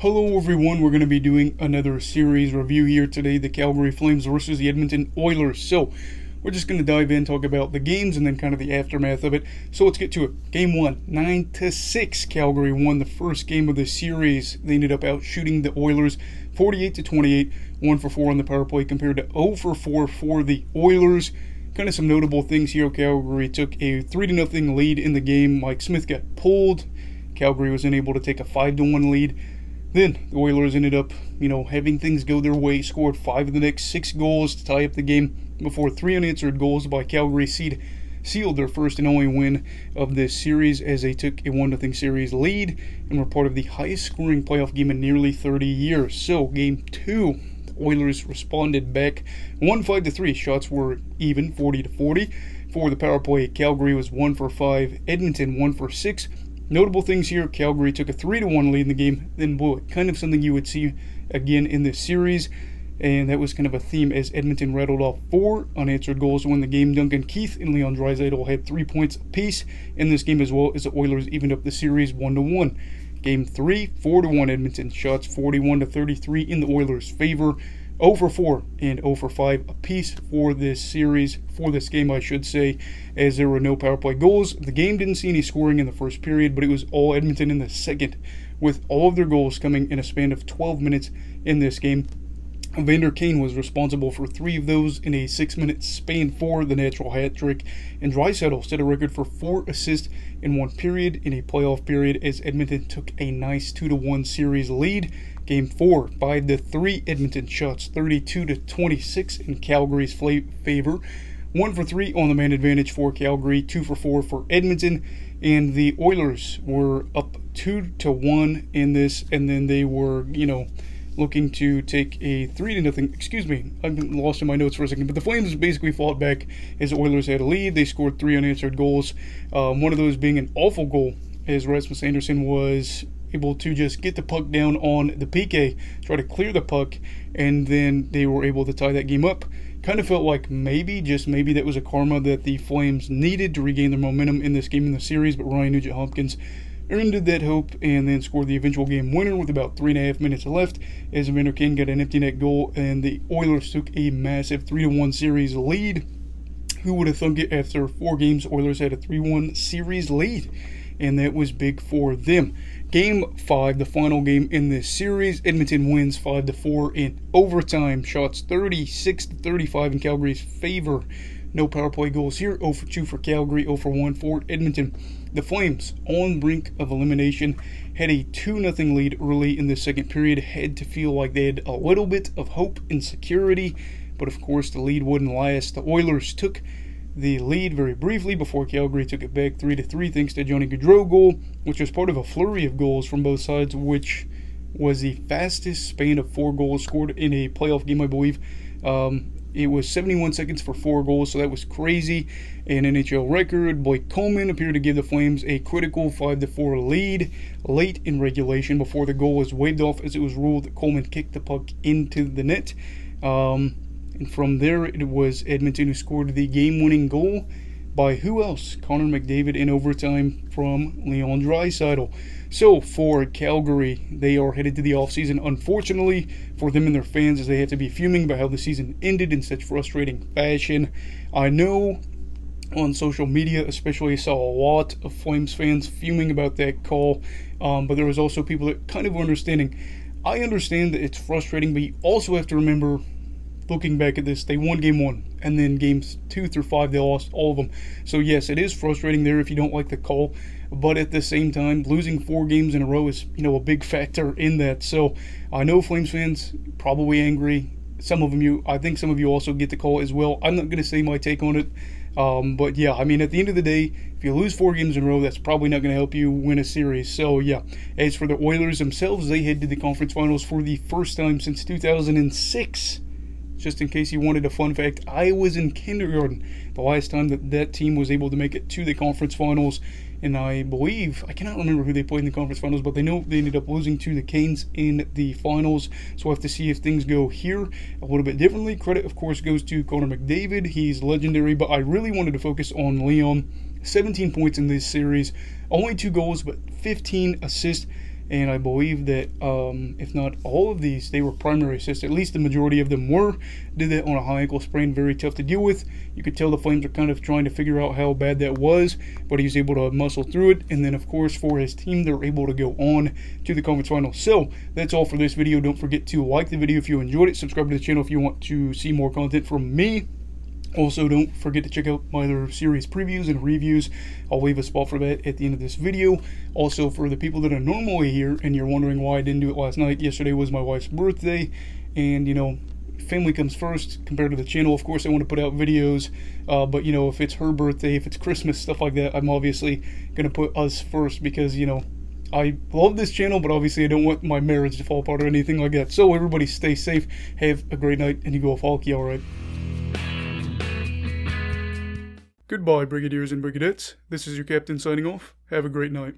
Hello everyone, we're going to be doing another series review here today, the Calgary Flames versus the Edmonton Oilers. So, we're just going to dive in, talk about the games, and then kind of the aftermath of it. So let's get to it. Game 1, 9-6, Calgary won the first game of the series. They ended up out shooting the Oilers 48-28, 1 for 4 on the power play compared to 0 for 4 for the Oilers. Kind of some notable things here. Calgary took a 3-0 lead in the game. Mike Smith got pulled. Calgary was unable to take a 5-1 lead. Then the Oilers ended up, having things go their way, scored 5 of the next 6 goals to tie up the game before 3 unanswered goals by Calgary sealed their first and only win of this series as they took a 1-0 series lead and were part of the highest scoring playoff game in nearly 30 years. So, Game 2, the Oilers responded back 1-5-3. Shots were even, 40-40. For the power play, Calgary was 1 for 5, Edmonton 1 for 6. Notable things here, Calgary took a 3-1 lead in the game, then blew it. Kind of something you would see again in this series, and that was kind of a theme as Edmonton rattled off 4 unanswered goals to win the game. Duncan Keith and Leon Draisaitl had 3 points apiece in this game as well as the Oilers evened up the series 1-1. Game 3, 4-1 Edmonton, shots 41-33 in the Oilers' favor. 0 for 4 and 0 for 5 apiece for this series, for this game I should say, as there were no power play goals. The game didn't see any scoring in the first period, but it was all Edmonton in the second, with all of their goals coming in a span of 12 minutes in this game. Vander Kane was responsible for 3 of those in a 6-minute span for the natural hat trick, and Draisaitl set a record for 4 assists in one period in a playoff period as Edmonton took a nice 2-1 series lead. Game 4, 5-3 Edmonton, shots 32-26 in Calgary's favor. 1 for 3 on the man advantage for Calgary, 2 for 4 for Edmonton, and the Oilers were up 2-1 in this, and then they were, looking to take a 3-0. Excuse me, I've been lost in my notes for a second. But the Flames basically fought back as the Oilers had a lead. They scored 3 unanswered goals. One of those being an awful goal, as Rasmus Andersson was able to just get the puck down on the PK, try to clear the puck, and then they were able to tie that game up. Kind of felt like maybe, just maybe, that was a karma that the Flames needed to regain their momentum in this game in the series. But Ryan Nugent-Hopkins earned that hope and then scored the eventual game winner with about 3.5 minutes left as Vander Kane got an empty net goal and the Oilers took a massive 3-1 series lead. Who would have thunk it? After 4 games, Oilers had a 3-1 series lead, and that was big for them. Game 5, the final game in this series, Edmonton wins 5-4 in overtime. Shots 36-35 in Calgary's favor. No power play goals here. 0 for 2 for Calgary, 0 for 1 for Edmonton. The Flames, on the brink of elimination, had a 2-0 lead early in the second period. Had to feel like they had a little bit of hope and security, but of course the lead wouldn't last. The Oilers took the lead very briefly before Calgary took it back 3-3 thanks to Johnny Gaudreau goal, which was part of a flurry of goals from both sides, which was the fastest span of 4 goals scored in a playoff game, I believe. It was 71 seconds for 4 goals, so that was crazy. An NHL record. Blake Coleman appeared to give the Flames a critical 5-4 lead late in regulation before the goal was waved off as it was ruled that Coleman kicked the puck into the net. And from there, it was Edmonton who scored the game-winning goal by who else? Connor McDavid in overtime from Leon Draisaitl. So for Calgary, they are headed to the offseason, unfortunately for them and their fans, as they have to be fuming about how the season ended in such frustrating fashion. I know on social media especially, I saw a lot of Flames fans fuming about that call, but there was also people that kind of were understanding. I understand that it's frustrating, but you also have to remember, looking back at this, they won Game 1, and then Games 2 through 5, they lost all of them. So yes, it is frustrating there if you don't like the call, but at the same time, losing 4 games in a row is, a big factor in that. So I know Flames fans probably angry. I think some of you also get the call as well. I'm not going to say my take on it, but yeah, at the end of the day, if you lose 4 games in a row, that's probably not going to help you win a series. So yeah, as for the Oilers themselves, they head to the conference finals for the first time since 2006. Just in case you wanted a fun fact, I was in kindergarten the last time that team was able to make it to the conference finals. And I cannot remember who they played in the conference finals, but they know they ended up losing to the Canes in the finals. So we'll have to see if things go here a little bit differently. Credit, of course, goes to Connor McDavid. He's legendary, but I really wanted to focus on Leon. 17 points in this series, only 2 goals, but 15 assists. and I believe that if not all of these, they were primary assists. At least the majority of them were. Did that on a high ankle sprain, very tough to deal with. You could tell the Flames are kind of trying to figure out how bad that was, but he was able to muscle through it. And then, of course, for his team, they're able to go on to the conference finals. So that's all for this video. Don't forget to like the video if you enjoyed it. Subscribe to the channel if you want to see more content from me. Also, don't forget to check out my other series previews and reviews. I'll leave a spot for that at the end of this video. Also, for the people that are normally here and you're wondering why I didn't do it last night, yesterday was my wife's birthday, and, you know, family comes first compared to the channel. Of course, I want to put out videos, but, you know, if it's her birthday, if it's Christmas, stuff like that, I'm obviously going to put us first because, you know, I love this channel, but obviously I don't want my marriage to fall apart or anything like that. So everybody stay safe, have a great night, and you go Falky, alright? Goodbye, Brigadiers and Brigadettes. This is your captain signing off. Have a great night.